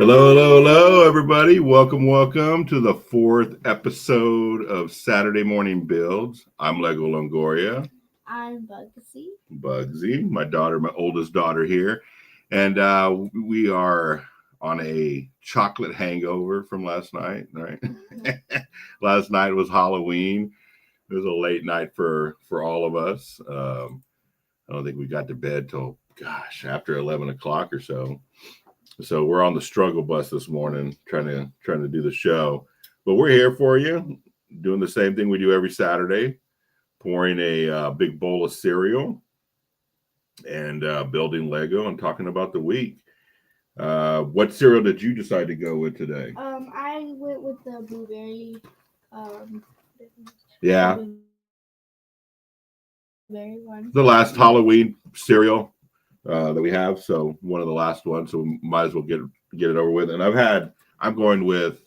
Hello, everybody. Welcome to the fourth episode of Saturday Morning Builds. I'm Lego Longoria. I'm Bugsy. Bugsy, my oldest daughter here. And we are on a chocolate hangover from last night, right? Last night was Halloween. It was a late night for all of us. I don't think we got to bed till, after 11 o'clock or so. So we're on the struggle bus this morning, trying to do the show. But we're here for you, doing the same thing we do every Saturday, pouring a big bowl of cereal and building Lego and talking about the week. What cereal did you decide to go with today? I went with the blueberry. Yeah. Blueberry one. The last Halloween cereal that we have, so one of the last ones, so we might as well get it over with. And I'm going with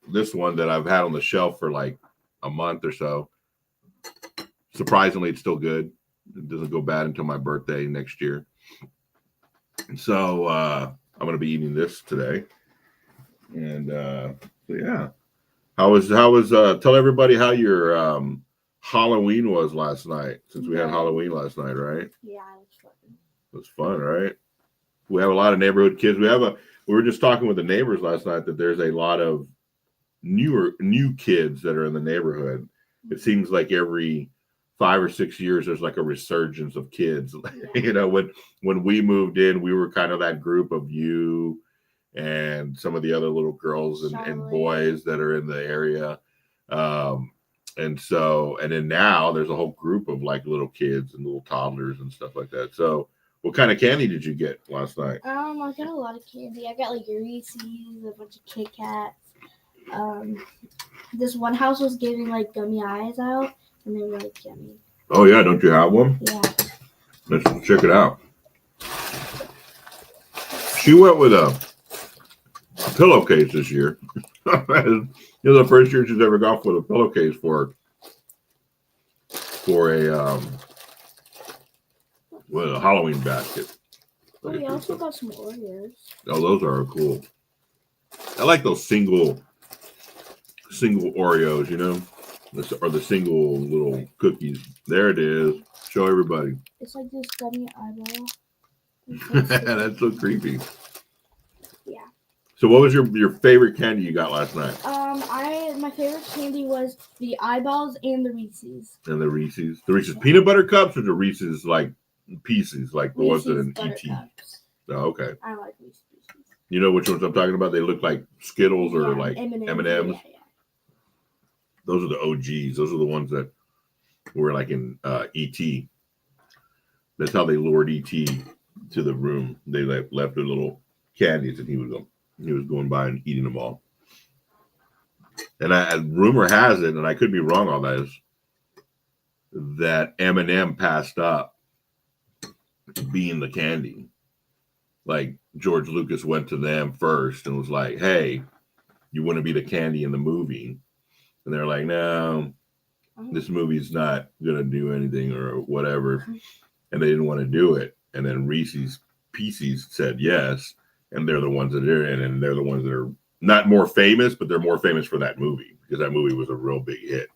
this one that I've had on the shelf for like a month or so. Surprisingly, it's still good. It doesn't go bad until my birthday next year. So I'm going to be eating this today. And so yeah, how was tell everybody how your Halloween was last night, since we had Halloween last night, right? Yeah, it was fun. It was fun, right? We have a lot of neighborhood kids. We were just talking with the neighbors last night that there's a lot of new kids that are in the neighborhood. It seems like every 5 or 6 years there's like a resurgence of kids. Yeah. You know, when we moved in, we were kind of that group of you and some of the other little girls and boys that are in the area. And then now there's a whole group of like little kids and little toddlers and stuff like that. So what kind of candy did you get last night? I got a lot of candy. I got like Reese's, a bunch of Kit Kats. This one house was giving like gummy eyes out, and they were like yummy. Oh yeah, don't you have one? Yeah. Let's check it out. She went with a pillowcase this year. This is the first year she's ever gone with a pillowcase for a Halloween basket. We also got some Oreos. Oh, those are cool. I like those single Oreos, you know, or the single little cookies. There it is. Show everybody. It's like this gummy eyeball. That's so creepy. Yeah. So what was your favorite candy you got last night? My favorite candy was the eyeballs and the Reese's. And the Reese's peanut butter cups, or the Reese's like pieces, like the ones that in E.T. Oh, okay. I like Reese's Pieces. You know which ones I'm talking about? They look like Skittles or like M&Ms. Yeah. Those are the OGs. Those are the ones that were like in E.T. That's how they lured E.T. to the room. They left their little candies, and he was going by and eating them all. And rumor has it, and I could be wrong on this, that M&M passed up being the candy. Like George Lucas went to them first and was like, "Hey, you want to be the candy in the movie?" And they're like, "No, this movie's not gonna do anything or whatever," and they didn't want to do it. And then Reese's Pieces said yes, and they're the ones that are in, and they're the ones that are not more famous, but they're more famous for that movie because that movie was a real big hit.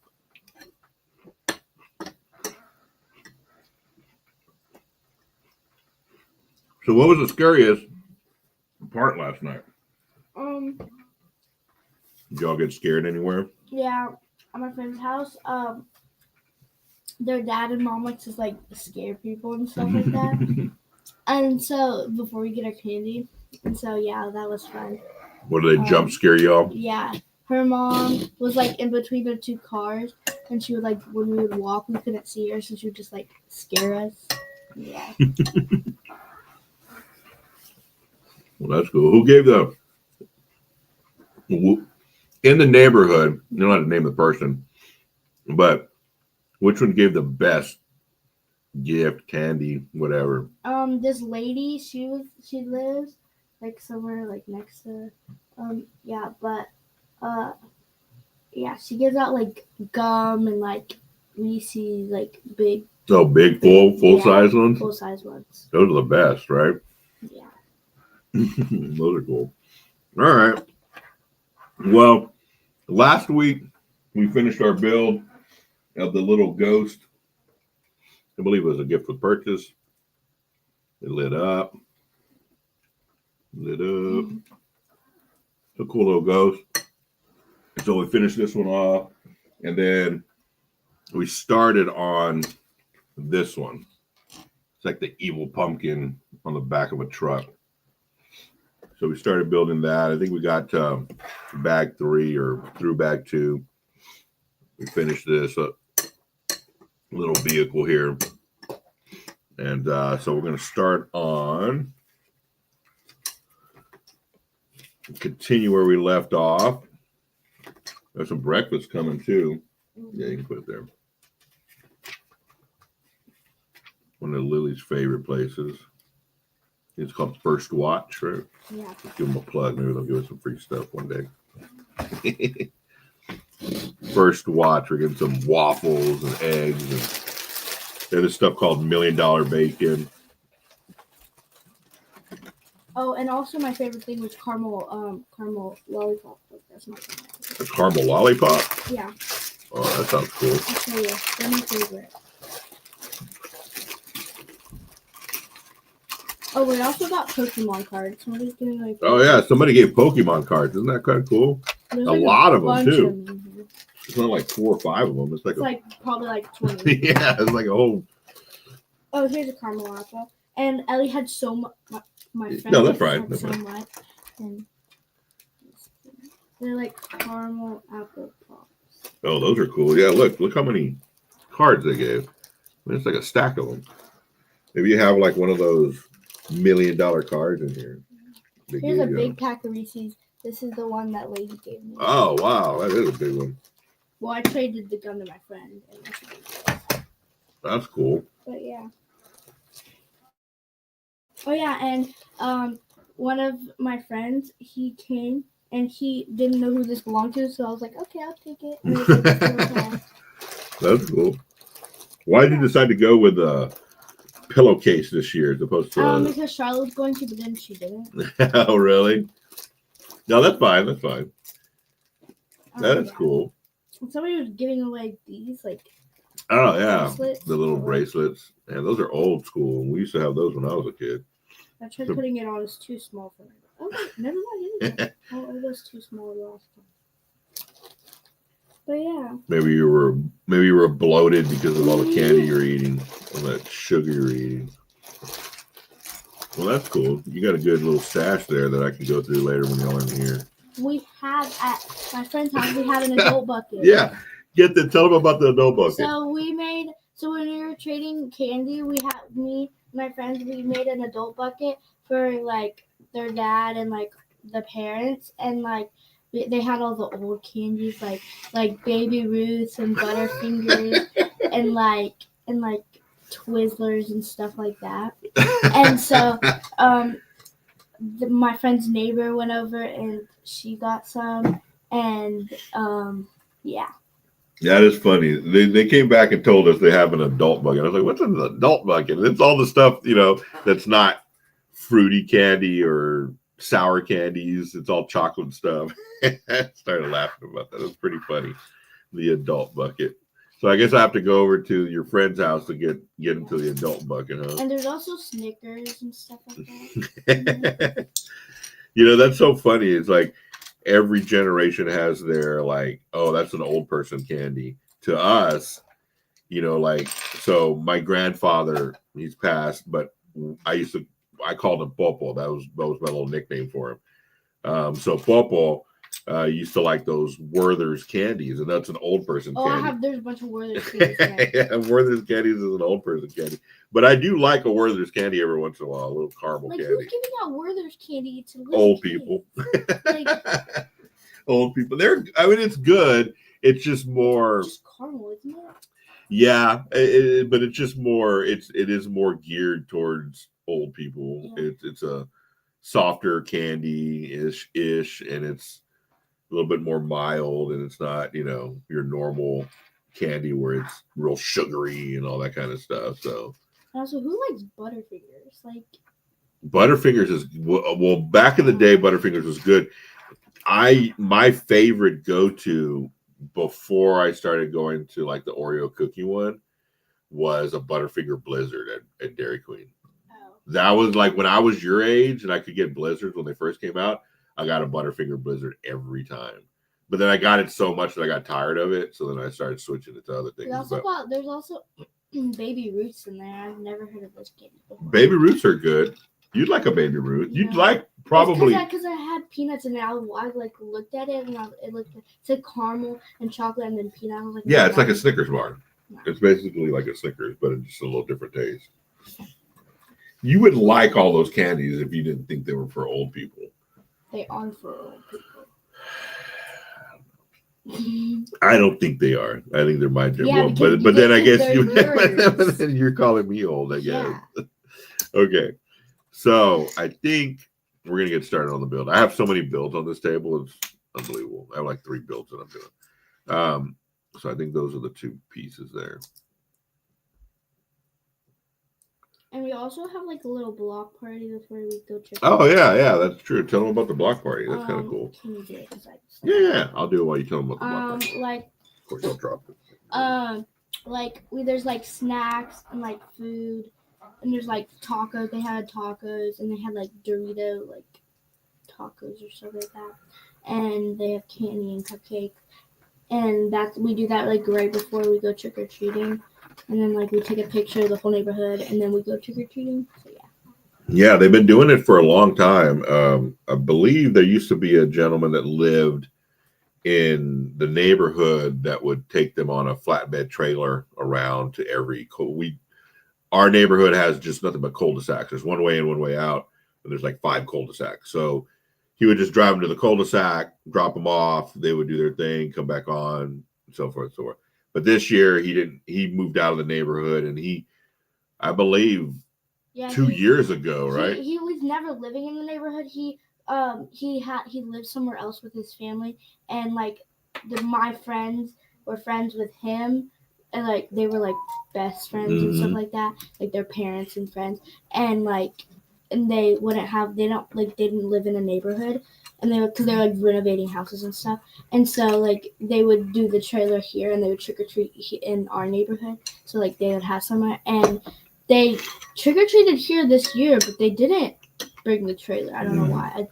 So what was the scariest part last night? Did y'all get scared anywhere? Yeah, at my friend's house, their dad and mom likes to like scare people and stuff like that. And so before we get our candy, and so yeah, that was fun. What, did they jump scare y'all? Yeah, her mom was like in between the two cars, and she would like when we would walk, we couldn't see her, so she would just like scare us. Yeah. Well, that's cool. Who gave in the neighborhood? You don't have to name the person, but which one gave the best gift, candy, whatever? This lady, she lives like somewhere like next to, she gives out like gum and like Reese's like big. Oh, big full size ones. Full size ones. Those are the best, right? Yeah. Those are cool. All right. Well, last week we finished our build of the little ghost. I believe it was a gift with purchase. It lit up. Lit up. It's a cool little ghost. So we finished this one off. And then we started on this one. It's like the evil pumpkin on the back of a truck. So we started building that. I think we got bag 3 or through bag 2. We finished this little vehicle here. And so we're going to start on, continue where we left off. There's some breakfast coming too. Yeah, you can put it there. One of Lily's favorite places. It's called First Watch, right? Yeah. Let's give them a plug. Maybe they'll give us some free stuff one day. First Watch. We're getting some waffles and eggs. And there's this stuff called $1 Million Bacon. Oh, and also my favorite thing was caramel lollipop. That's my favorite. A caramel lollipop? Yeah. Oh, that sounds cool. I'll show you. They're my favorite. Oh, we also got Pokemon cards. Somebody's getting like. Oh yeah, somebody gave Pokemon cards. Isn't that kind of cool? There's A like lot of them bunch too. of them here. It's not like 4 or 5 of them. It's like Probably like 20. yeah, it's like a whole. Oh, here's a caramel apple. And Ellie had so much. My friend No, that's right. had That's so right. much. And they're like caramel apple pops. Oh, those are cool. Yeah, look how many cards they gave. I mean, it's like a stack of them. Maybe you have like one of those $1 million cards in here. They Here's a gave big pack of Reese's. This is the one that lady gave me. Oh wow, that is a big one. Well, I traded the gum to my friend. That's cool. But yeah. Oh yeah, and one of my friends, he came and he didn't know who this belonged to, so I was like, okay, I'll take it. And it was like this little bag. That's cool. Why did you decide to go with a pillowcase this year as opposed to? Because Charlotte was going to, but then she didn't. Oh really? No, that's fine. That's fine. That is Yeah. cool. And somebody was giving away these like. Oh yeah, Bracelets. the little bracelets. And those are old school. We used to have those when I was a kid. I tried putting it on. It's too small for me. Oh, never mind. Oh, it was too small last time. But yeah. Maybe you were bloated because of all the candy you're eating, all that sugar you're eating. Well, that's cool. You got a good little stash there that I can go through later when y'all are in here. We have at my friend's house. We have an adult bucket. Yeah, tell them about the adult bucket. So when we were trading candy, my friends, we made an adult bucket for like their dad and like the parents, and like they had all the old candies like Baby Ruths and Butterfingers and like Twizzlers and stuff like that. And so my friend's neighbor went over and she got some, and yeah. That is funny. They came back and told us they have an adult bucket. I was like, what's an adult bucket? It's all the stuff, that's not fruity candy or sour candies. It's all chocolate stuff. I started laughing about that. It's pretty funny. The adult bucket. So I guess I have to go over to your friend's house to get into the adult bucket, huh? And there's also Snickers and stuff like that. That's so funny. It's like every generation has their like, oh, that's an old person candy. To us, so my grandfather, he's passed, but I called him Popo. That was my little nickname for him. So Popo used to like those Werther's candies, and that's an old person candy. There's a bunch of Werther's candies. Yeah, Werther's candies is an old person candy. But I do like a Werther's candy every once in a while, a little caramel candy. Who's giving out Werther's candy to little Old kids? people. Like, old people. It's good. It's just more. Just caramel, isn't it? Yeah, but it's just more. It is more geared towards old people. Yeah. It's a softer candy ish, and it's a little bit more mild, and it's not your normal candy where it's real sugary and all that kind of stuff. So Also, who likes Butterfingers? Like, Butterfingers is well. Back in the day, Butterfingers was good. My favorite go to before I started going to like the Oreo cookie one was a Butterfinger Blizzard at Dairy Queen. Oh. That was like when I was your age and I could get Blizzards when they first came out. I got a Butterfinger Blizzard every time. But then I got it so much that I got tired of it. So then I started switching it to other things. There's also Baby Roots in there. I've never heard of those candies before. Baby Roots are good. You'd like a Baby Root. You'd like probably because I had peanuts in it. I like looked at it and it said caramel and chocolate and then peanut. I was like, yeah, it's like a Snickers bar. No. It's basically like a Snickers, but it's just a little different taste. You would like all those candies if you didn't think they were for old people. They are for old people. I don't think they are. I think they're my Yeah, but then I guess yours. you're calling me old, I guess. Yeah. Okay. So I think we're gonna get started on the build. I have so many builds on this table, it's unbelievable. I have like 3 builds that I'm doing. So I think those are the 2 pieces there. And we also have like a little block party before we go check. Oh yeah, that's true. Tell them about the block party. That's kind of cool. Can you do it? Yeah, I'll do it while you tell them about the block party. Like, of course, I'll drop it. Like there's like snacks and like food, and there's like tacos. They had tacos, and they had like Dorito like tacos or stuff like that, and they have candy and cupcakes, and we do that like right before we go trick or treating. And then, like, we take a picture of the whole neighborhood, and then we go trick-or-treating. So, yeah. Yeah, they've been doing it for a long time. I believe there used to be a gentleman that lived in the neighborhood that would take them on a flatbed trailer around to our neighborhood has just nothing but cul-de-sacs. There's one way in, one way out, and there's like 5 cul-de-sacs. So he would just drive them to the cul-de-sac, drop them off. They would do their thing, come back on, and so forth and so forth. But this year he moved out of the neighborhood, and I believe 2 years ago, right? He was never living in the neighborhood. He lived somewhere else with his family, and like my friends were friends with him, and like they were like best friends and stuff like that, like their parents and friends, and they didn't live in a neighborhood, and because they were like renovating houses and stuff, and so like they would do the trailer here, and they would trick or treat in our neighborhood, so like they would have somewhere, and they trick or treated here this year, but they didn't bring the trailer. I don't know why.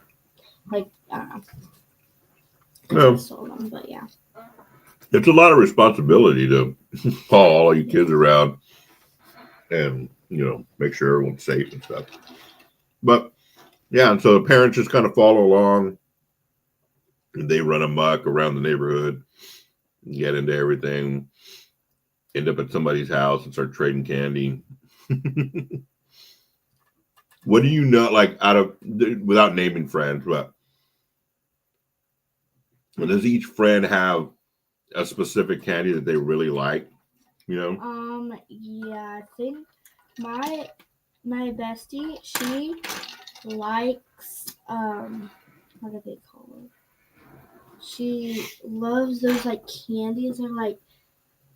I don't know. No. I sold them, but yeah. It's a lot of responsibility to haul all your kids around and make sure everyone's safe and stuff. But yeah, and so the parents just kind of follow along, and they run amok around the neighborhood, get into everything, end up at somebody's house and start trading candy. What do you know, like without naming friends, but does each friend have a specific candy that they really like? Yeah, I think my bestie, she likes what do they call it? She loves those like candies.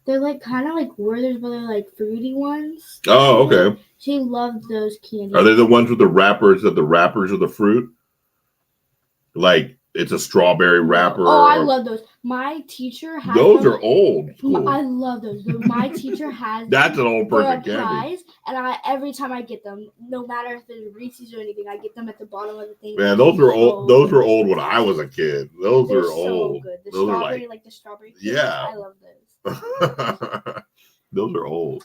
They're like kind of like Werther's, but they're like fruity ones. Oh, okay. She loved those candies. Are they the ones with the wrappers? That the wrappers are the fruit? Like it's a strawberry wrapper. Oh, I love those. My teacher has those. Are old school. I love those. My teacher has that's an old person candy. Prize, and every time I get them, no matter if it's Reese's or anything, I get them at the bottom of the thing. Man, those were old. Those were old when I was a kid. Those are old. So good. The those strawberry, like the strawberry. Yeah, I love those. Those are old.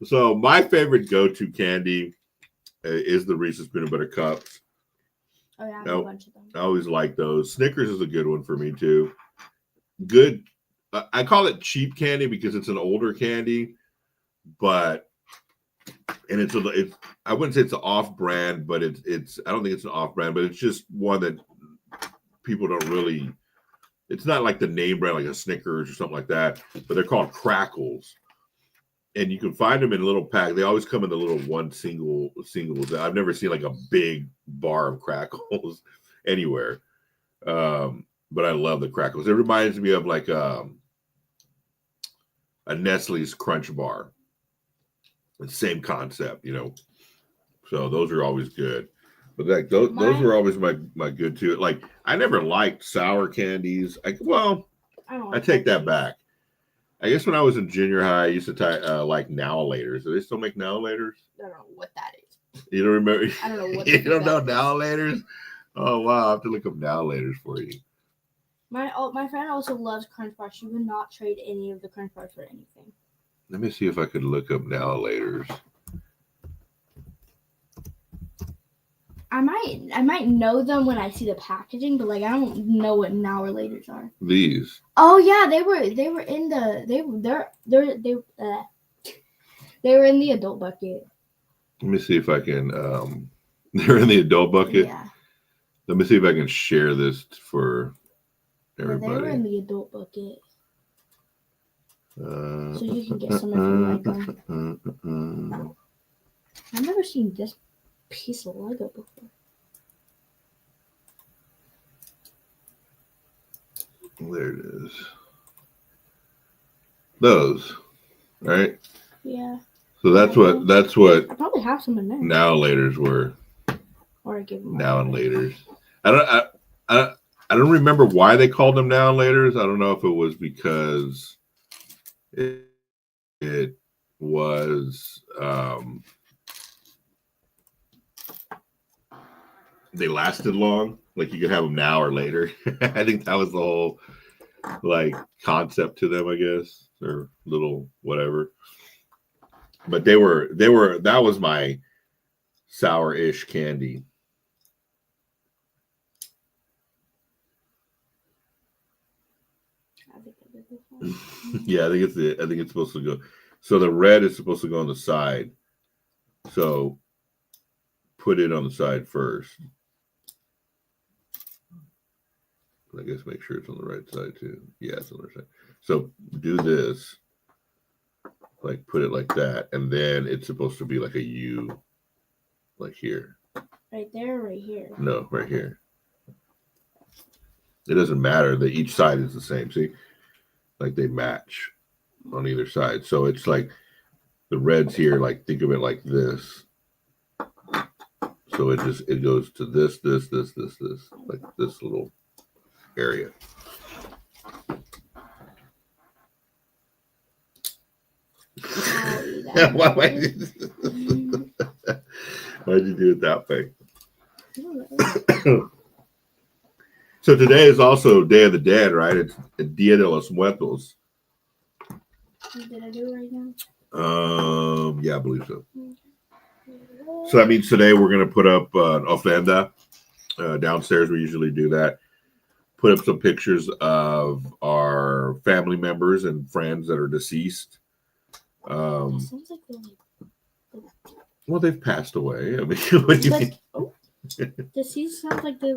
So my favorite go-to candy is the Reese's peanut butter cups. Oh yeah, I have a bunch of them. I always like those. Snickers is a good one for me too. Good. I call it cheap candy because it's an older candy, but it's I wouldn't say it's an off-brand, but it's I don't think it's an off-brand, but it's just one that people don't really. It's not like the name brand like a Snickers or something like that, but they're called Crackles. And you can find them in little packs. They always come in the little one singles. I've never seen like a big bar of Crackles anywhere. But I love the Crackles. It reminds me of like a Nestle's Crunch Bar. The same concept, So those are always good. But like those were always my good too. Like I never liked sour candies. I take that back. I guess when I was in junior high, I used to like Now-A-Laters. Do they still make Now-A-Laters? I don't know what that is. You don't remember? I don't know what. You don't know Now-A-Laters? Oh wow! I have to look up Now-A-Laters for you. My friend also loves Crunch Bars. She would not trade any of the Crunch Bars for anything. Let me see if I could look up Now-A-Laters. I might know them when I see the packaging, but like I don't know what Now-A-Laters are. These. Oh yeah, they were in the they were in the adult bucket. Let me see if I can. They're in the adult bucket. Yeah. Let me see if I can share this for everybody. Yeah, they were in the adult bucket. So you can get some if you like them. I've never seen this piece of Lego before. There it is. Those, right? Yeah. So that's what I probably have some in there. Now-A-Laters were. Or I give them Now-A-Laters. I don't remember why they called them Now-A-Laters. I don't know if it was because it was they lasted long. Like you could have them now or later. I think that was the whole like concept to them, I guess, or little whatever. But they were that was my sour-ish candy. Yeah, I think it's supposed to go. So the red is supposed to go on the side. So put it on the side first. I guess make sure it's on the right side too. Yeah, it's on the right side. So do this, like put it like that, and then it's supposed to be like a U, like here. Right there, or right here? No, right here. It doesn't matter. Each side is the same. See, like they match on either side. So it's like the red's here. Like think of it like this. So it goes to this, like this little area. Why'd you do it that way? So today is also Day of the Dead, right? It's Dia de los Muertos. Did I do it right now? Yeah, I believe so. So that means today we're going to put up an ofrenda downstairs. We usually do that. Put up some pictures of our family members and friends that are deceased. Sounds like well, they've passed away. I mean, what do you mean? Oh, deceased sounds like they're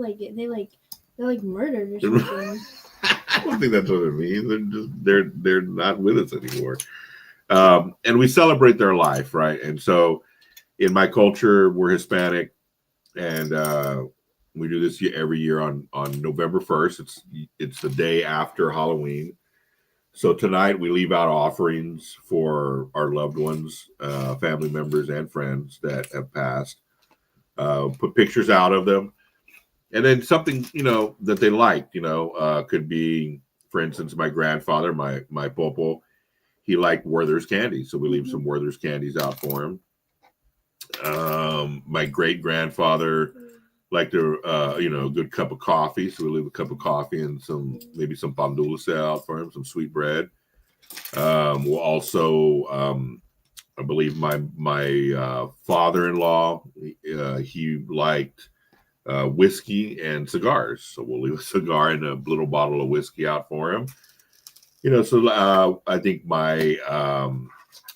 murdered or something. I don't think that's what it means. They're not with us anymore. And we celebrate their life, right? And so, in my culture, we're Hispanic, and we do this every year on November 1st. It's the day after Halloween. So tonight we leave out offerings for our loved ones, family members, and friends that have passed. Put pictures out of them, and then something that they liked. Could be, for instance, my grandfather, my popo. He liked Werther's candy, so we leave some Werther's candies out for him. My great grandfather liked a good cup of coffee, so we leave a cup of coffee and maybe some pan dulce out for him, some sweet bread. We'll also, I believe my father-in-law, he liked whiskey and cigars, so we'll leave a cigar and a little bottle of whiskey out for him. So I think my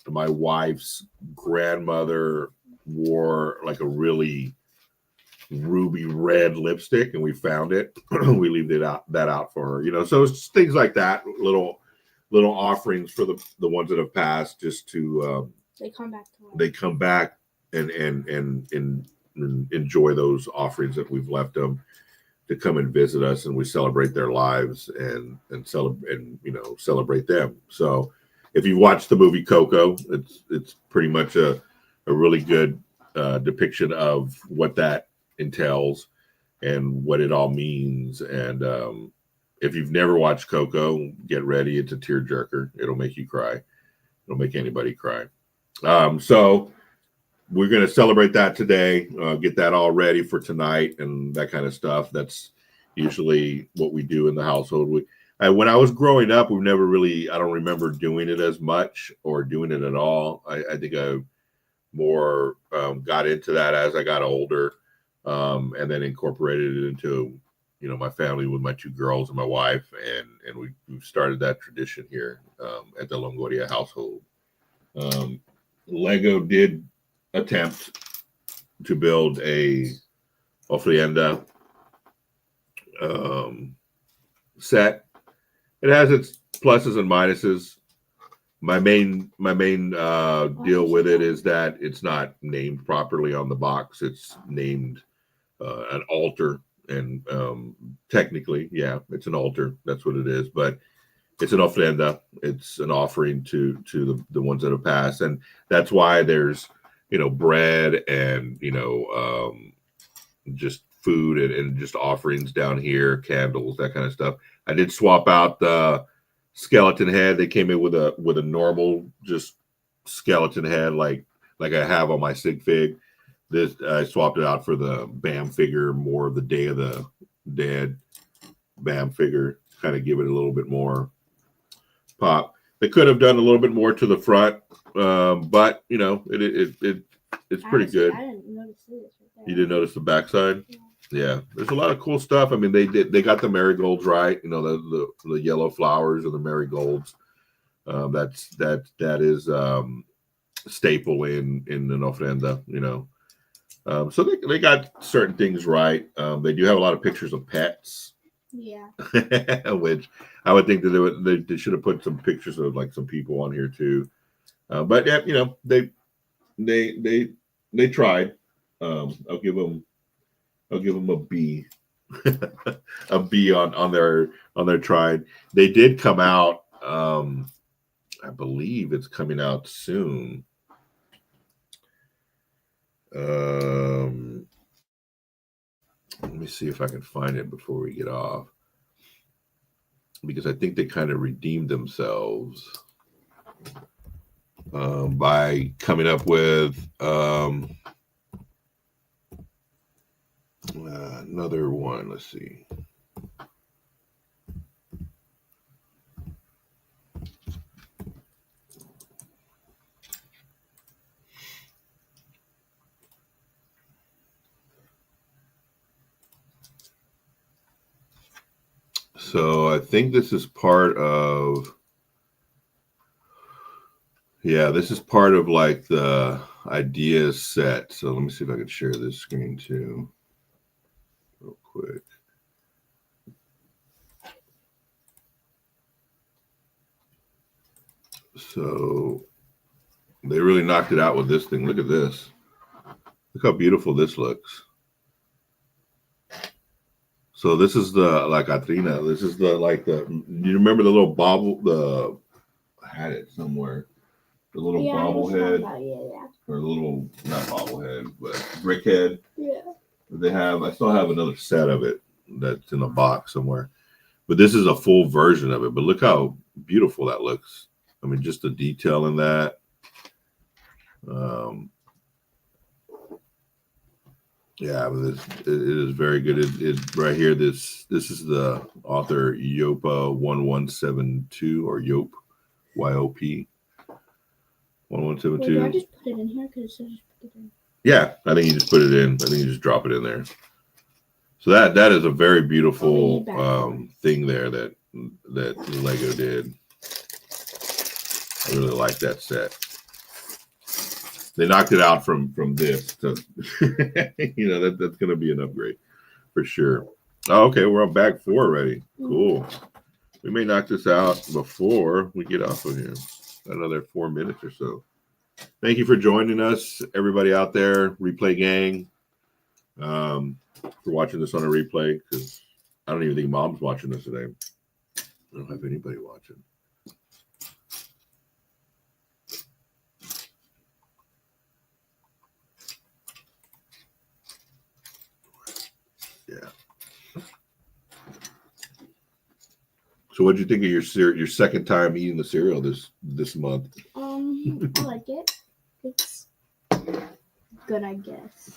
wife's grandmother wore like a really ruby red lipstick, and we found it. We leave that out for her. So it's things like that, little offerings for the ones that have passed, just to they come back and enjoy those offerings that we've left them, to come and visit us, and we celebrate their lives and celebrate them. So if you've watched the movie Coco, it's pretty much a really good depiction of what that entails and what it all means. And if you've never watched Coco, get ready. It's a tearjerker. It'll make you cry. It'll make anybody cry. So we're going to celebrate that today, get that all ready for tonight and that kind of stuff. That's usually what we do in the household. When I was growing up, I don't remember doing it as much or doing it at all. I think I more got into that as I got older, and then incorporated it into, my family with my two girls and my wife. And we started that tradition here at the Longoria household. Lego did attempt to build a ofrenda set. It has its pluses and minuses. My main deal with it is that it's not named properly on the box. It's named an altar, and technically, yeah, it's an altar. That's what it is. But it's an ofrenda. It's an offering to the ones that have passed, and that's why there's bread and just food and just offerings down here, candles, that kind of stuff. I did swap out the skeleton head. They came in with a normal just skeleton head like I have on my sig fig. This I swapped it out for the Bam figure, more of the Day of the Dead Bam figure, kind of give it a little bit more pop. They could have done a little bit more to the front, but it's pretty good. I didn't notice this right there. You didn't notice the backside? Yeah, there's a lot of cool stuff. I mean, they got the marigolds right. The yellow flowers and the marigolds. That is staple in an ofrenda. So they got certain things right. They do have a lot of pictures of pets. Yeah. Which I would think that they should have put some pictures of like some people on here too. But yeah, they tried. I'll give them a B. A B on their tried. They did come out. I believe it's coming out soon. Let me see if I can find it before we get off, because I think they kind of redeemed themselves by coming up with another one. Let's see. So I think this is part of, this is part of like the ideas set. So let me see if I can share this screen too, real quick. So they really knocked it out with this thing. Look at this. Look how beautiful this looks. So this is the La Catrina. This is the you remember the little bobble? I had it somewhere. The little bobblehead, or the little, not bobblehead, but brick head. Yeah. I still have another set of it that's in a box somewhere. But this is a full version of it. But look how beautiful that looks. I mean, just the detail in that. Yeah, it is very good. It right here. This is the author Yopa 1172, or Yop, YOP 1172. Did I just put it in here? Because it says just put it in. Yeah, I think you just put it in. I think you just drop it in there. So that is a very beautiful thing there that Lego did. I really like that set. They knocked it out from this to, that's going to be an upgrade for sure. Oh, okay, we're on bag 4 already. Cool. We may knock this out before we get off of here. Another 4 minutes or so. Thank you for joining us, everybody out there, Replay Gang, for watching this on a replay, because I don't even think Mom's watching this today. I don't have anybody watching. So what'd you think of your second time eating the cereal this month? I like it. It's good, I guess.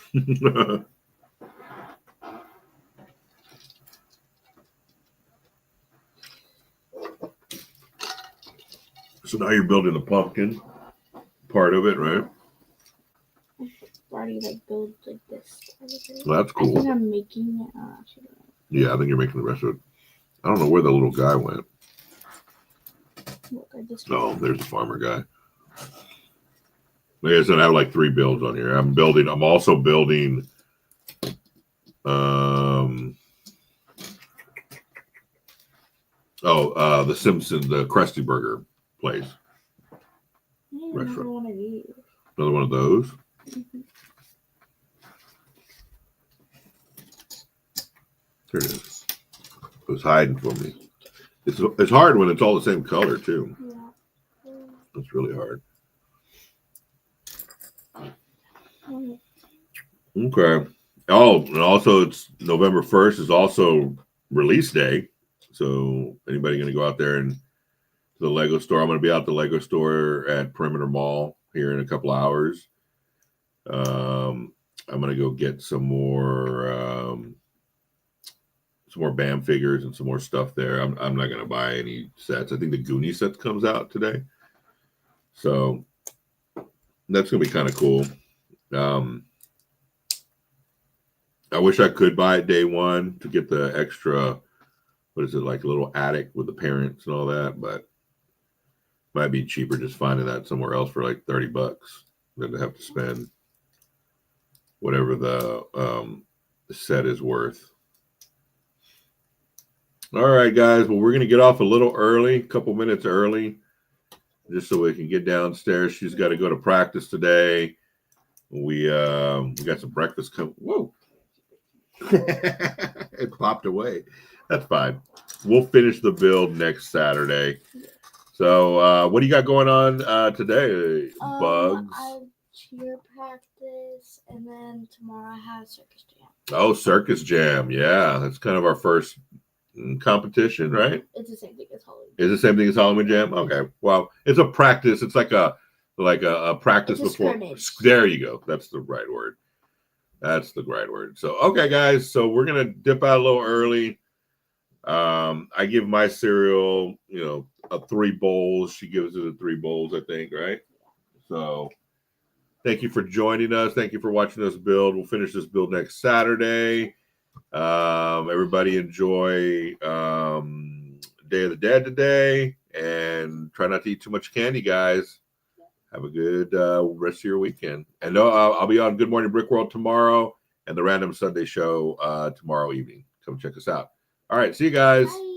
So now you're building the pumpkin part of it, right? Already like build like this. Well, that's I cool. think I'm making it. Yeah, I think you're making the rest of it. I don't know where the little guy went. Look, I just. Oh, there's the farmer guy. Like I said, I have like 3 builds on here. I'm also building the Simpson, the Krusty Burger place. Another one of these. Another one of those. Mm-hmm. There it is. It was hiding from me. It's hard when it's all the same color too. Yeah. It's really hard. Okay. Oh, and also it's November 1st is also release day. So anybody going to go out there and to the Lego store? I'm going to be out at the Lego store at Perimeter Mall here in a couple hours. I'm going to go get some more BAM figures and some more stuff there. I'm not going to buy any sets. I think the Goonie set comes out today. So that's going to be kind of cool. I wish I could buy it day one to get the extra, what is it, like a little attic with the parents and all that, but might be cheaper just finding that somewhere else for like $30 than to have to spend whatever the set is worth. All right, guys. Well, we're going to get off a little early, a couple minutes early, just so we can get downstairs. She's got to go to practice today. We got some breakfast coming. Whoa. It popped away. That's fine. We'll finish the build next Saturday. So what do you got going on today, Bugs? I have cheer practice, and then tomorrow I have circus jam. Oh, circus jam. Yeah, that's kind of our first competition, right? It's the same thing as Halloween. Is it the same thing as Halloween jam? Okay. Well, it's a practice. It's like a practice it's before. Scrimmage. There you go. That's the right word. That's the right word. So, okay, guys. So we're going to dip out a little early. I give my cereal, a 3 bowls. She gives it a 3 bowls, I think, right? So thank you for joining us. Thank you for watching us build. We'll finish this build next Saturday. Everybody enjoy Day of the Dead today, and try not to eat too much candy, guys. Have a good rest of your weekend. And I'll be on Good Morning Brick World tomorrow and the Random Sunday Show tomorrow evening. Come check us out. All right. See you guys. Bye.